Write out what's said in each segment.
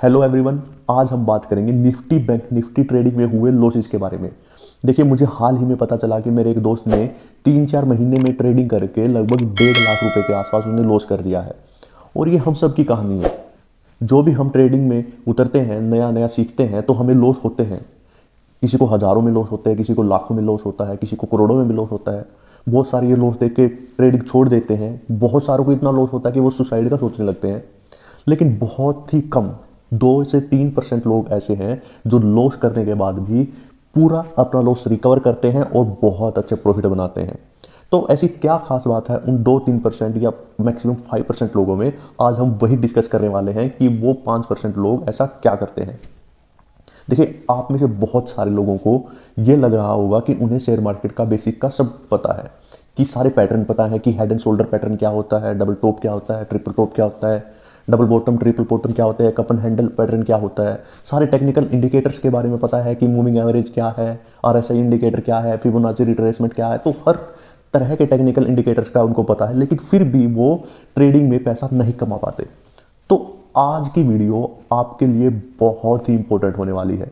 Hello everyone, आज हम बात करेंगे निफ्टी बैंक निफ्टी ट्रेडिंग में हुए लॉसेस के बारे में। देखिए, मुझे हाल ही में पता चला कि मेरे एक दोस्त ने 3-4 महीने में ट्रेडिंग करके लगभग 1.5 लाख रुपए के आसपास उन्हें लॉस कर दिया है। और ये हम सब की कहानी है। जो भी हम ट्रेडिंग में उतरते हैं, नया नया सीखते हैं, तो हमें लॉस होते हैं। किसी को हज़ारों में लॉस होते हैं, किसी को लाखों में लॉस होता है, किसी को करोड़ों में भी लॉस होता है। बहुत सारे ये लॉस देख के ट्रेडिंग छोड़ देते हैं। बहुत सारों को इतना लॉस होता है कि वो सुसाइड का सोचने लगते हैं। लेकिन बहुत ही कम 2 से 3% लोग ऐसे हैं जो लॉस करने के बाद भी पूरा अपना लॉस रिकवर करते हैं और बहुत अच्छे प्रॉफिट बनाते हैं। तो ऐसी क्या खास बात है उन 2-3% या मैक्सिमम 5% लोगों में? आज हम वही डिस्कस करने वाले हैं कि वो 5% लोग ऐसा क्या करते हैं। देखिए, आप में से बहुत सारे लोगों को ये लग रहा होगा कि उन्हें शेयर मार्केट का बेसिक का सब पता है, कि सारे पैटर्न पता है, कि हेड एंड शोल्डर पैटर्न क्या होता है, डबल टॉप क्या होता है, ट्रिपल टॉप क्या होता है, डबल बॉटम ट्रिपल बॉटम क्या होता है, कप एंड हैंडल पैटर्न क्या होता है। सारे टेक्निकल इंडिकेटर्स के बारे में पता है कि मूविंग एवरेज क्या है, आरएसआई इंडिकेटर क्या है, फिबोनाची रिट्रेसमेंट क्या है। तो हर तरह के टेक्निकल इंडिकेटर्स का उनको पता है, लेकिन फिर भी वो ट्रेडिंग में पैसा नहीं कमा पाते। तो आज की वीडियो आपके लिए बहुत ही इंपॉर्टेंट होने वाली है।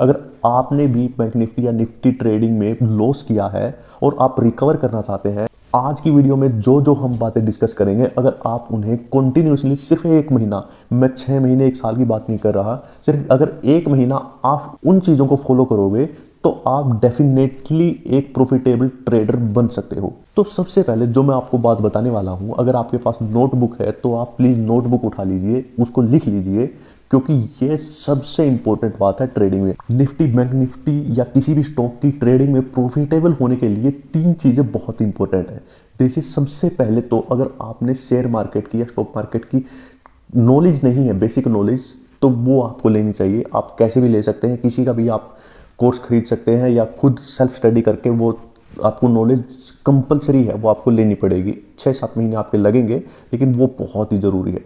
अगर आपने भी बैंक निफ्टी या निफ्टी ट्रेडिंग में लॉस किया है और आप रिकवर करना चाहते हैं, आज की वीडियो में जो जो हम बातें डिस्कस करेंगे, अगर आप उन्हें कंटिन्यूसली सिर्फ 1 महीना, मैं 6 महीने 1 साल की बात नहीं कर रहा, सिर्फ अगर 1 महीना आप उन चीज़ों को फॉलो करोगे तो आप डेफिनेटली एक प्रॉफिटेबल ट्रेडर बन सकते हो। तो सबसे पहले जो मैं आपको बात बताने वाला हूं, अगर आपके पास नोटबुक है तो आप प्लीज़ नोटबुक उठा लीजिए, उसको लिख लीजिए, क्योंकि ये सबसे इंपॉर्टेंट बात है ट्रेडिंग में। निफ्टी बैंक निफ्टी या किसी भी स्टॉक की ट्रेडिंग में प्रॉफिटेबल होने के लिए 3 चीज़ें बहुत इंपॉर्टेंट है। देखिए, सबसे पहले तो अगर आपने शेयर मार्केट की या स्टॉक मार्केट की नॉलेज नहीं है, बेसिक नॉलेज, तो वो आपको लेनी चाहिए। आप कैसे भी ले सकते हैं, किसी का भी आप कोर्स खरीद सकते हैं या खुद सेल्फ स्टडी करके वो आपको नॉलेज कंपलसरी है, वो आपको लेनी पड़ेगी। 6-7 महीने आपके लगेंगे, लेकिन वो बहुत ही ज़रूरी है।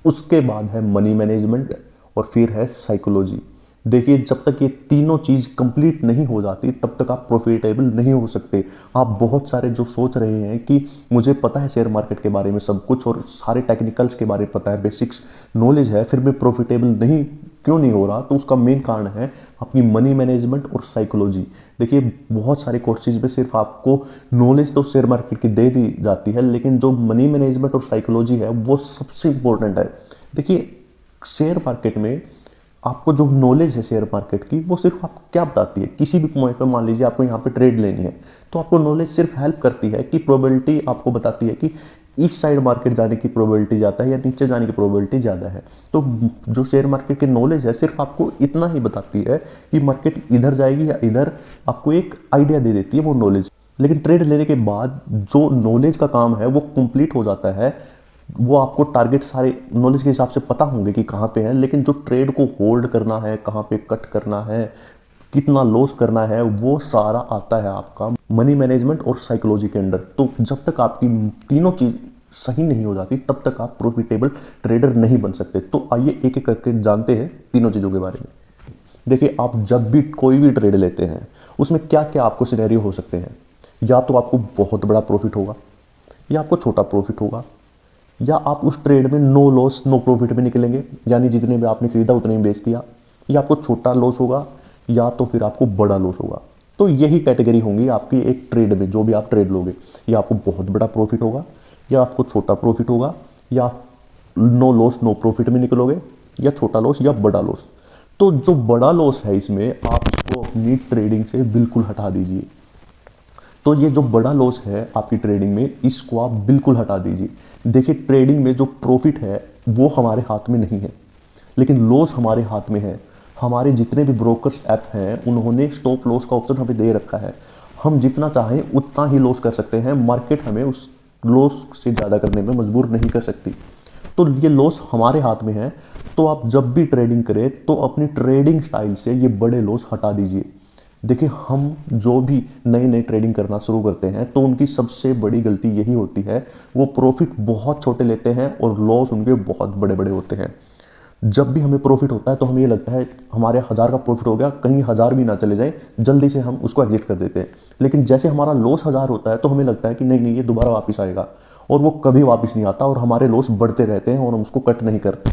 उसके बाद है मनी मैनेजमेंट और फिर है साइकोलॉजी। देखिए, जब तक ये तीनों चीज़ कंप्लीट नहीं हो जाती तब तक आप प्रॉफिटेबल नहीं हो सकते। आप बहुत सारे जो सोच रहे हैं कि मुझे पता है शेयर मार्केट के बारे में सब कुछ और सारे टेक्निकल्स के बारे में पता है, बेसिक्स नॉलेज है, फिर भी प्रॉफिटेबल क्यों नहीं हो रहा? तो उसका मेन कारण है अपनी मनी मैनेजमेंट और साइकोलॉजी। देखिए, बहुत सारे कोर्सेज में सिर्फ आपको नॉलेज तो शेयर मार्केट की दे दी जाती है, लेकिन जो मनी मैनेजमेंट और साइकोलॉजी है वो सबसे इंपॉर्टेंट है। देखिए, शेयर मार्केट में आपको जो नॉलेज है शेयर मार्केट की, वो सिर्फ आपको क्या बताती है? किसी भी पॉइंट पर मान लीजिए आपको यहाँ पे ट्रेड लेनी है, तो आपको नॉलेज सिर्फ हेल्प करती है कि प्रोबेबिलिटी आपको बताती है कि इस साइड मार्केट जाने की प्रोबेबिलिटी ज़्यादा है या नीचे जाने की प्रोबेबिलिटी ज़्यादा है। तो जो शेयर मार्केट की नॉलेज है सिर्फ आपको इतना ही बताती है कि मार्केट इधर जाएगी या इधर, आपको एक आइडिया दे देती है वो नॉलेज। लेकिन ट्रेड लेने के बाद जो नॉलेज का काम है वो कंप्लीट हो जाता है। वो आपको टारगेट सारे नॉलेज के हिसाब से पता होंगे कि कहाँ पे है, लेकिन जो ट्रेड को होल्ड करना है, कहाँ पे कट करना है, कितना लॉस करना है, वो सारा आता है आपका मनी मैनेजमेंट और साइकोलॉजी के अंडर। तो जब तक आपकी तीनों चीज सही नहीं हो जाती तब तक आप प्रॉफिटेबल ट्रेडर नहीं बन सकते। तो आइए एक एक करके जानते हैं तीनों चीज़ों के बारे में। देखिए, आप जब भी कोई भी ट्रेड लेते हैं उसमें क्या क्या आपको सिनेरियो हो सकते हैं। या तो आपको बहुत बड़ा प्रॉफिट होगा, या आपको छोटा प्रॉफिट होगा, या आप उस ट्रेड में नो लॉस नो प्रॉफिट में निकलेंगे, यानी जितने भी आपने खरीदा उतने ही बेच दिया। या आपको छोटा लॉस होगा, या तो फिर आपको बड़ा लॉस होगा। तो यही कैटेगरी होंगी आपकी एक ट्रेड में, जो भी आप ट्रेड लोगे। या आपको बहुत बड़ा प्रॉफिट होगा, या आपको छोटा प्रॉफिट होगा, या नो लॉस नो प्रॉफिट में निकलोगे, या छोटा लॉस या बड़ा लॉस। तो जो बड़ा लॉस है इसमें आप इसको अपनी ट्रेडिंग से बिल्कुल हटा दीजिए। तो ये जो बड़ा लॉस है आपकी ट्रेडिंग में, इसको आप बिल्कुल हटा दीजिए। देखिए, ट्रेडिंग में जो प्रॉफिट है वो हमारे हाथ में नहीं है, लेकिन लॉस हमारे हाथ में है। हमारे जितने भी ब्रोकर्स ऐप हैं उन्होंने स्टॉप लॉस का ऑप्शन हमें दे रखा है। हम जितना चाहें उतना ही लॉस कर सकते हैं, मार्केट हमें उस लॉस से ज़्यादा करने में मजबूर नहीं कर सकती। तो ये लॉस हमारे हाथ में है। तो आप जब भी ट्रेडिंग करें तो अपनी ट्रेडिंग स्टाइल से ये बड़े लॉस हटा दीजिए। देखिए, हम जो भी नए नए ट्रेडिंग करना शुरू करते हैं तो उनकी सबसे बड़ी गलती यही होती है, वो प्रॉफिट बहुत छोटे लेते हैं और लॉस उनके बहुत बड़े बड़े होते हैं। जब भी हमें प्रॉफिट होता है तो हमें ये लगता है हमारे 1000 का प्रॉफिट हो गया, कहीं 1000 भी ना चले जाए, जल्दी से हम उसको एग्जिट कर देते हैं। लेकिन जैसे हमारा लॉस 1000 होता है तो हमें लगता है कि नहीं नहीं, ये दोबारा वापस आएगा, और वो कभी वापस नहीं आता और हमारे लॉस बढ़ते रहते हैं और हम उसको कट नहीं करते।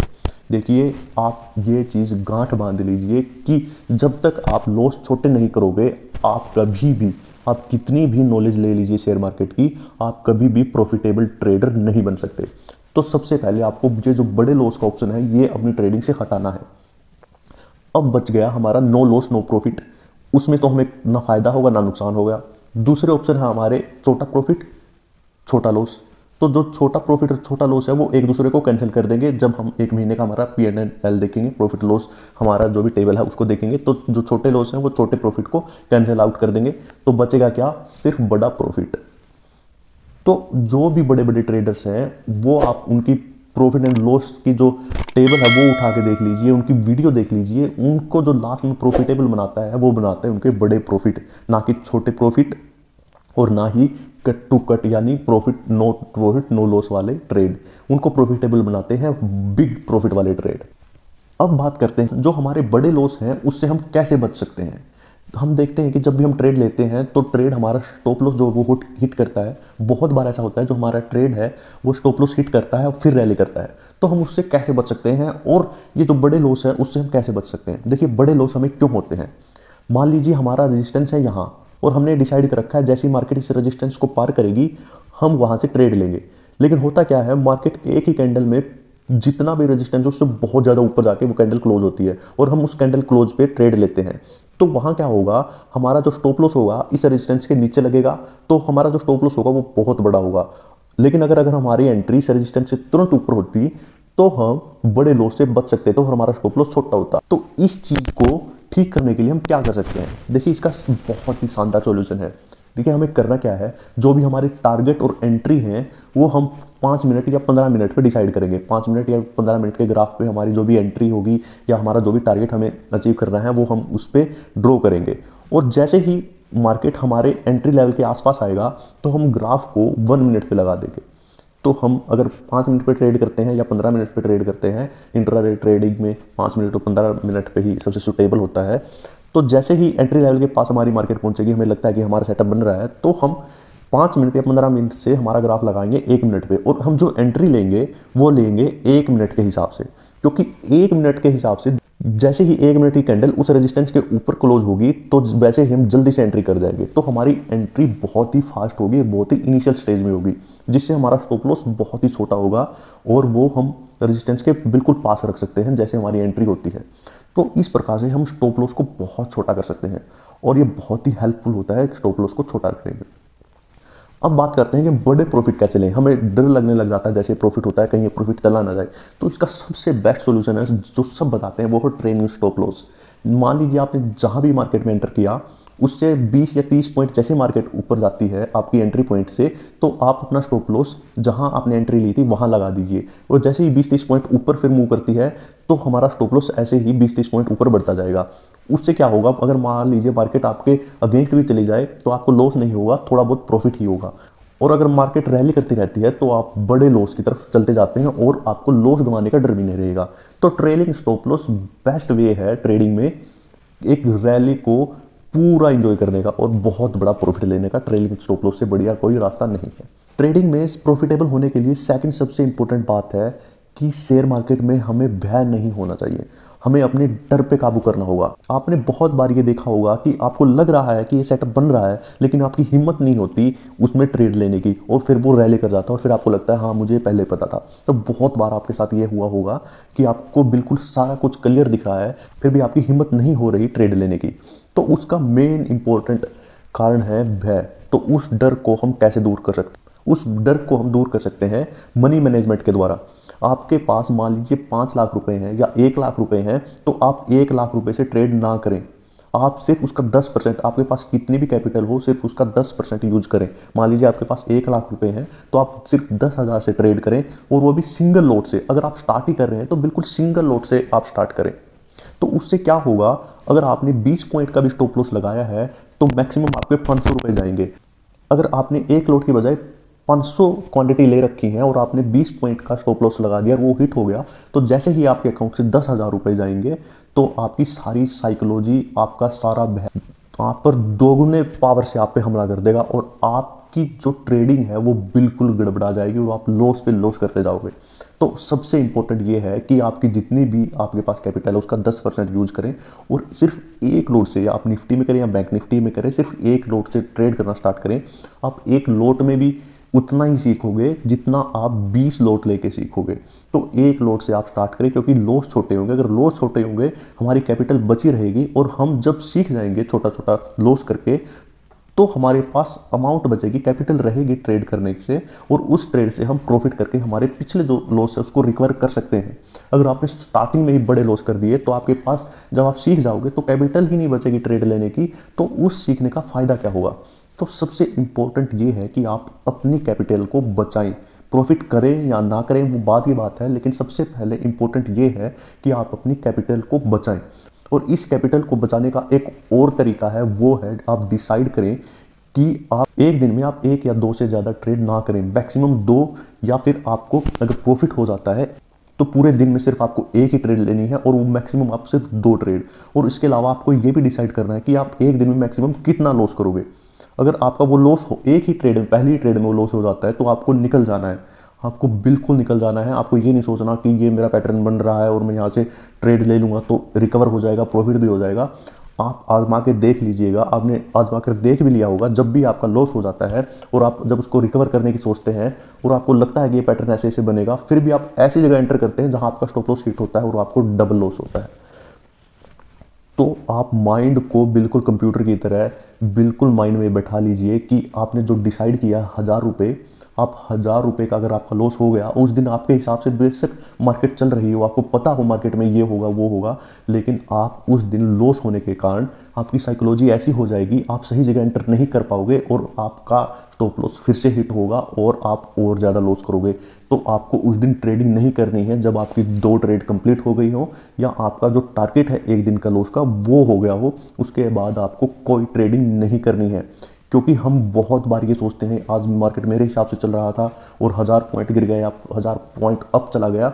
देखिए आप ये चीज़ गांठ बांध लीजिए कि जब तक आप लॉस छोटे नहीं करोगे, आप कभी भी, आप कितनी भी नॉलेज ले लीजिए शेयर मार्केट की, आप कभी भी प्रॉफिटेबल ट्रेडर नहीं बन सकते। तो सबसे पहले आपको ये जो बड़े लॉस का ऑप्शन है ये अपनी ट्रेडिंग से हटाना है। अब बच गया हमारा नो लॉस नो प्रॉफिट, उसमें तो हमें ना फायदा होगा ना नुकसान होगा। दूसरे ऑप्शन है हमारे छोटा प्रॉफिट छोटा लॉस। तो जो छोटा प्रॉफिट और छोटा लॉस है वो एक दूसरे को कैंसिल कर देंगे। जब हम एक महीने का हमारा P&L देखेंगे, प्रॉफिट लॉस हमारा जो भी टेबल है उसको देखेंगे, तो जो छोटे लॉस हैं वो छोटे प्रॉफिट को कैंसिल आउट कर देंगे। तो बचेगा क्या, सिर्फ बड़ा प्रॉफिट। तो जो भी बड़े बड़े ट्रेडर्स हैं वो आप उनकी प्रॉफिट एंड लॉस की जो टेबल है वो उठा के देख लीजिए, उनकी वीडियो देख लीजिए। उनको जो लास्ट में प्रॉफिटेबल बनाता है वो बनाते हैं उनके बड़े प्रॉफिट, ना कि छोटे प्रॉफिट और ना ही कट टू कट यानी प्रॉफिट नो लॉस वाले ट्रेड। उनको प्रॉफिटेबल बनाते हैं बिग प्रॉफिट वाले ट्रेड। अब बात करते हैं जो हमारे बड़े लॉस हैं उससे हम कैसे बच सकते हैं। हम देखते हैं कि जब भी हम ट्रेड लेते हैं तो ट्रेड हमारा स्टॉप लॉस जो वो हिट करता है, बहुत बार ऐसा होता है जो हमारा ट्रेड है वो स्टॉप लॉस हिट करता है और फिर रैली करता है। तो हम उससे कैसे बच सकते हैं और ये जो बड़े लॉस है उससे हम कैसे बच सकते हैं। देखिए बड़े लॉस हमें क्यों होते हैं, मान लीजिए हमारा रेजिस्टेंस है यहाँ और हमने डिसाइड कर रखा है जैसे ही मार्केट इस रेजिस्टेंस को पार करेगी हम वहाँ से ट्रेड लेंगे। लेकिन होता क्या है, मार्केट एक ही कैंडल में जितना भी रेजिस्टेंस है उससे बहुत ज़्यादा ऊपर जाके वो कैंडल क्लोज होती है और हम उस कैंडल क्लोज पे ट्रेड लेते हैं। तो वहाँ क्या होगा, हमारा जो स्टॉप लॉस होगा इस रेजिस्टेंस के नीचे लगेगा तो हमारा जो स्टॉप लॉस होगा वो बहुत बड़ा होगा। लेकिन अगर हमारी एंट्री इस रेजिस्टेंस से तुरंत ऊपर होती तो हम बड़े लॉस से बच सकते तो हमारा स्टॉप लॉस छोटा होता। तो इस चीज़ को ठीक करने के लिए हम क्या कर सकते हैं, देखिए इसका बहुत ही शानदार सॉल्यूशन है। देखिए हमें करना क्या है, जो भी हमारे टारगेट और एंट्री हैं वो हम 5 मिनट या 15 मिनट पे डिसाइड करेंगे। 5 मिनट या 15 मिनट के ग्राफ पे हमारी जो भी एंट्री होगी या हमारा जो भी टारगेट हमें अचीव करना है वो हम उस पर ड्रॉ करेंगे। और जैसे ही मार्केट हमारे एंट्री लेवल के आसपास आएगा तो हम ग्राफ को 1 मिनट पे लगा देंगे। तो हम अगर 5 मिनट पे ट्रेड करते हैं या 15 मिनट पे ट्रेड करते हैं, इंट्राडे ट्रेडिंग में 5 मिनट और 15 मिनट पे ही सबसे सूटेबल होता है। तो जैसे ही एंट्री लेवल के पास हमारी मार्केट पहुंचेगी, हमें लगता है कि हमारा सेटअप बन रहा है, तो हम 5 मिनट या 15 मिनट से हमारा ग्राफ लगाएंगे 1 मिनट पे और हम जो एंट्री लेंगे वो लेंगे 1 मिनट के हिसाब से। क्योंकि 1 मिनट के हिसाब से जैसे ही 1 मिनट की कैंडल उस रेजिस्टेंस के ऊपर क्लोज होगी तो वैसे ही हम जल्दी से एंट्री कर जाएंगे। तो हमारी एंट्री बहुत ही फास्ट होगी, बहुत ही इनिशियल स्टेज में होगी, जिससे हमारा स्टॉप लॉस बहुत ही छोटा होगा और वो हम रेजिस्टेंस के बिल्कुल पास रख सकते हैं जैसे हमारी एंट्री होती है। तो इस प्रकार से हम स्टॉप लॉस को बहुत छोटा कर सकते हैं और ये बहुत ही हेल्पफुल होता है स्टॉप लॉस को छोटा रखने में। अब बात करते हैं कि बड़े प्रॉफिट कैसे लें। हमें डर लगने लग जाता है जैसे प्रॉफिट होता है कहीं ये प्रॉफिट चला ना जाए। तो इसका सबसे बेस्ट सॉल्यूशन है जो सब बताते हैं वो है ट्रेडिंग स्टॉप लॉस। मान लीजिए आपने जहां भी मार्केट में एंटर किया उससे 20 या 30 पॉइंट जैसे मार्केट ऊपर जाती है आपकी एंट्री पॉइंट से, तो आप अपना स्टॉप लॉस जहां आपने एंट्री ली थी वहां लगा दीजिए। और जैसे ही 20-30 पॉइंट ऊपर फिर मूव करती है तो हमारा स्टॉप लॉस ऐसे ही 20-30 पॉइंट ऊपर बढ़ता जाएगा। उससे क्या होगा, अगर मान लीजिए मार्केट आपके अगेंस्ट भी चली जाए तो आपको लॉस नहीं होगा, थोड़ा बहुत प्रॉफिट ही होगा। और अगर मार्केट रैली करती रहती है तो आप बड़े लॉस की तरफ चलते जाते हैं और आपको लॉस गंवाने का डर भी नहीं रहेगा। तो trailing stop loss best way है ट्रेडिंग में एक रैली को पूरा एंजॉय करने का और बहुत बड़ा प्रॉफिट लेने का। ट्रेलिंग स्टॉप लॉस से बढ़िया कोई रास्ता नहीं है। ट्रेडिंग में प्रॉफिटेबल होने के लिए सेकंड सबसे इंपॉर्टेंट बात है कि शेयर मार्केट में हमें भय नहीं होना चाहिए, हमें अपने डर पे काबू करना होगा। आपने बहुत बार ये देखा होगा कि आपको लग रहा है कि ये सेटअप बन रहा है लेकिन आपकी हिम्मत नहीं होती उसमें ट्रेड लेने की और फिर वो रैली कर जाता है और फिर आपको लगता है हाँ मुझे पहले पता था। तो बहुत बार आपके साथ ये हुआ होगा कि आपको बिल्कुल सारा कुछ क्लियर दिख रहा है फिर भी आपकी हिम्मत नहीं हो रही ट्रेड लेने की। तो उसका मेन इंपॉर्टेंट कारण है भय। तो उस डर को हम कैसे दूर कर सकते हैं, उस डर को हम दूर कर सकते हैं मनी मैनेजमेंट के द्वारा। आपके पास मान लीजिए 5 लाख रुपए हैं या 1 लाख रुपए हैं तो आप 1 लाख रुपए से ट्रेड ना करें, आप सिर्फ उसका 10%, आपके पास कितनी भी कैपिटल हो सिर्फ उसका 10% यूज करें। मान लीजिए आपके पास 1 लाख रुपए हैं तो आप सिर्फ 10,000 से ट्रेड करें और वो भी सिंगल लॉट से। अगर आप स्टार्ट ही कर रहे हैं तो बिल्कुल सिंगल लॉट से आप स्टार्ट करें। तो उससे क्या होगा, अगर आपने 20 पॉइंट का भी स्टॉप लॉस लगाया है तो मैक्सिमम आपके 500 रुपए जाएंगे। अगर आपने 1 लॉट की बजाय 500 क्वांटिटी ले रखी है और आपने 20 पॉइंट का स्टॉप लॉस लगा दिया और वो हिट हो गया तो जैसे ही आपके अकाउंट से 10,000 रुपए जाएंगे तो आपकी सारी साइकोलॉजी, आपका सारा आप पर दोगुने पावर से आप पे हमला कर देगा और आप आपकी जो ट्रेडिंग है वो बिल्कुल गड़बड़ा जाएगी और आप लॉस पे लॉस करते जाओगे। तो सबसे इंपॉर्टेंट ये है कि आपकी जितनी भी आपके पास कैपिटल है उसका 10% यूज करें और सिर्फ एक लोट से, या आप निफ्टी में करें या बैंक निफ्टी में करें, सिर्फ एक लोट से ट्रेड करना स्टार्ट करें। आप एक लोट में भी उतना ही सीखोगे जितना आप 20 लोट लेके सीखोगे। तो एक लोट से आप स्टार्ट करें, क्योंकि लॉस छोटे होंगे। अगर लॉस छोटे होंगे हमारी कैपिटल बची रहेगी और हम जब सीख जाएंगे छोटा छोटा लॉस करके, तो हमारे पास अमाउंट बचेगी, कैपिटल रहेगी ट्रेड करने से, और उस ट्रेड से हम प्रॉफिट करके हमारे पिछले जो लॉस है उसको रिकवर कर सकते हैं। अगर आपने स्टार्टिंग में ही बड़े लॉस कर दिए तो आपके पास जब आप सीख जाओगे तो कैपिटल ही नहीं बचेगी ट्रेड लेने की, तो उस सीखने का फायदा क्या होगा। तो सबसे इंपॉर्टेंट ये है कि आप अपनी कैपिटल को बचाएं। प्रॉफिट करें या ना करें वो बात की बात है, लेकिन सबसे पहले इंपॉर्टेंट ये है कि आप अपनी कैपिटल को बचाएं। और इस कैपिटल को बचाने का एक और तरीका है, वो है आप डिसाइड करें कि आप एक दिन में आप एक या दो से ज़्यादा ट्रेड ना करें, मैक्सिमम 2, या फिर आपको अगर प्रॉफिट हो जाता है तो पूरे दिन में सिर्फ आपको एक ही ट्रेड लेनी है और वो मैक्सिमम आप सिर्फ 2 ट्रेड। और इसके अलावा आपको ये भी डिसाइड करना है कि आप एक दिन में मैक्सिमम कितना लॉस करोगे। अगर आपका वो लॉस हो एक ही ट्रेड में, पहली ट्रेड में वो लॉस हो जाता है, तो आपको निकल जाना है, आपको बिल्कुल निकल जाना है। आपको ये नहीं सोचना कि ये मेरा पैटर्न बन रहा है और मैं यहाँ से ट्रेड ले लूँगा तो रिकवर हो जाएगा, प्रॉफिट भी हो जाएगा। आप आजमा के देख लीजिएगा, आपने आजमा कर देख भी लिया होगा, जब भी आपका लॉस हो जाता है और आप जब उसको रिकवर करने की सोचते हैं और आपको लगता है कि ये पैटर्न ऐसे ऐसे बनेगा, फिर भी आप ऐसी जगह एंटर करते हैं जहाँ आपका स्टॉप लॉस हिट होता है और आपको डबल लॉस होता है। तो आप माइंड को बिल्कुल कंप्यूटर की तरह बिल्कुल माइंड में बैठा लीजिए कि आपने जो डिसाइड किया 1000 रुपये, आप 1000 रुपये का अगर आपका लॉस हो गया, उस दिन आपके हिसाब से बेशक मार्केट चल रही हो, आपको पता हो मार्केट में ये होगा वो होगा, लेकिन आप उस दिन लॉस होने के कारण आपकी साइकोलॉजी ऐसी हो जाएगी, आप सही जगह एंटर नहीं कर पाओगे और आपका स्टॉप लॉस फिर से हिट होगा और आप और ज़्यादा लॉस करोगे। तो आपको उस दिन ट्रेडिंग नहीं करनी है जब आपकी 2 ट्रेड कंप्लीट हो गई हो या आपका जो टारगेट है एक दिन का लॉस का वो हो गया हो, उसके बाद आपको कोई ट्रेडिंग नहीं करनी है। क्योंकि हम बहुत बार ये सोचते हैं आज मार्केट मेरे हिसाब से चल रहा था और 1000 पॉइंट गिर गए, 1000 पॉइंट अप चला गया,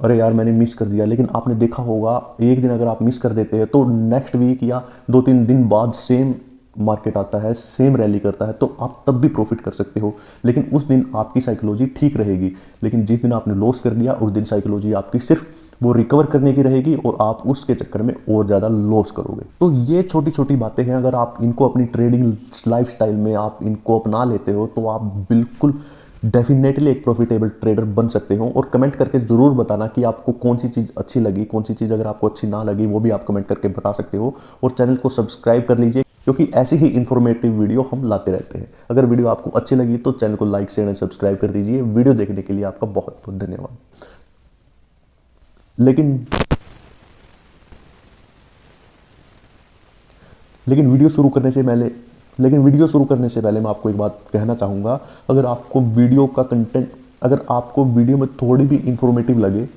अरे यार मैंने मिस कर दिया। लेकिन आपने देखा होगा एक दिन अगर आप मिस कर देते हैं तो नेक्स्ट वीक या 2-3 दिन बाद सेम मार्केट आता है, सेम रैली करता है, तो आप तब भी प्रॉफिट कर सकते हो। लेकिन उस दिन आपकी साइकोलॉजी ठीक रहेगी। लेकिन जिस दिन आपने लॉस कर दिया उस दिन साइकोलॉजी आपकी सिर्फ वो रिकवर करने की रहेगी और आप उसके चक्कर में और ज़्यादा लॉस करोगे। तो ये छोटी छोटी बातें हैं, अगर आप इनको अपनी ट्रेडिंग लाइफस्टाइल में आप इनको अपना लेते हो तो आप बिल्कुल डेफिनेटली एक प्रॉफिटेबल ट्रेडर बन सकते हो। और कमेंट करके ज़रूर बताना कि आपको कौन सी चीज़ अच्छी लगी, कौन सी चीज़ अगर आपको अच्छी ना लगी वो भी आप कमेंट करके बता सकते हो। और चैनल को सब्सक्राइब कर लीजिए क्योंकि ऐसी ही इंफॉर्मेटिव वीडियो हम लाते रहते हैं। अगर वीडियो आपको अच्छी लगी तो चैनल को लाइक शेयर एंड सब्सक्राइब कर दीजिए। वीडियो देखने के लिए आपका बहुत बहुत धन्यवाद। लेकिन वीडियो शुरू करने से पहले मैं आपको एक बात कहना चाहूँगा। अगर आपको वीडियो का कंटेंट, अगर आपको वीडियो में थोड़ी भी इंफॉर्मेटिव लगे,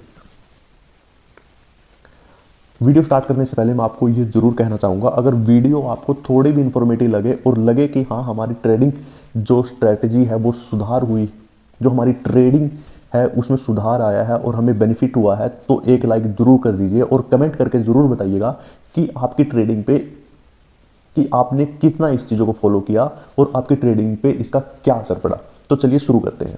वीडियो स्टार्ट करने से पहले मैं आपको ये ज़रूर कहना चाहूँगा, अगर वीडियो आपको थोड़ी भी इंफॉर्मेटिव लगे और लगे कि हाँ हमारी ट्रेडिंग जो स्ट्रैटेजी है वो सुधार हुई, जो हमारी ट्रेडिंग है उसमें सुधार आया है और हमें बेनिफिट हुआ है, तो एक लाइक ज़रूर कर दीजिए और कमेंट करके ज़रूर बताइएगा कि आपकी ट्रेडिंग पे, कि आपने कितना इस चीज़ों को फॉलो किया और आपकी ट्रेडिंग पे इसका क्या असर पड़ा। तो चलिए शुरू करते हैं।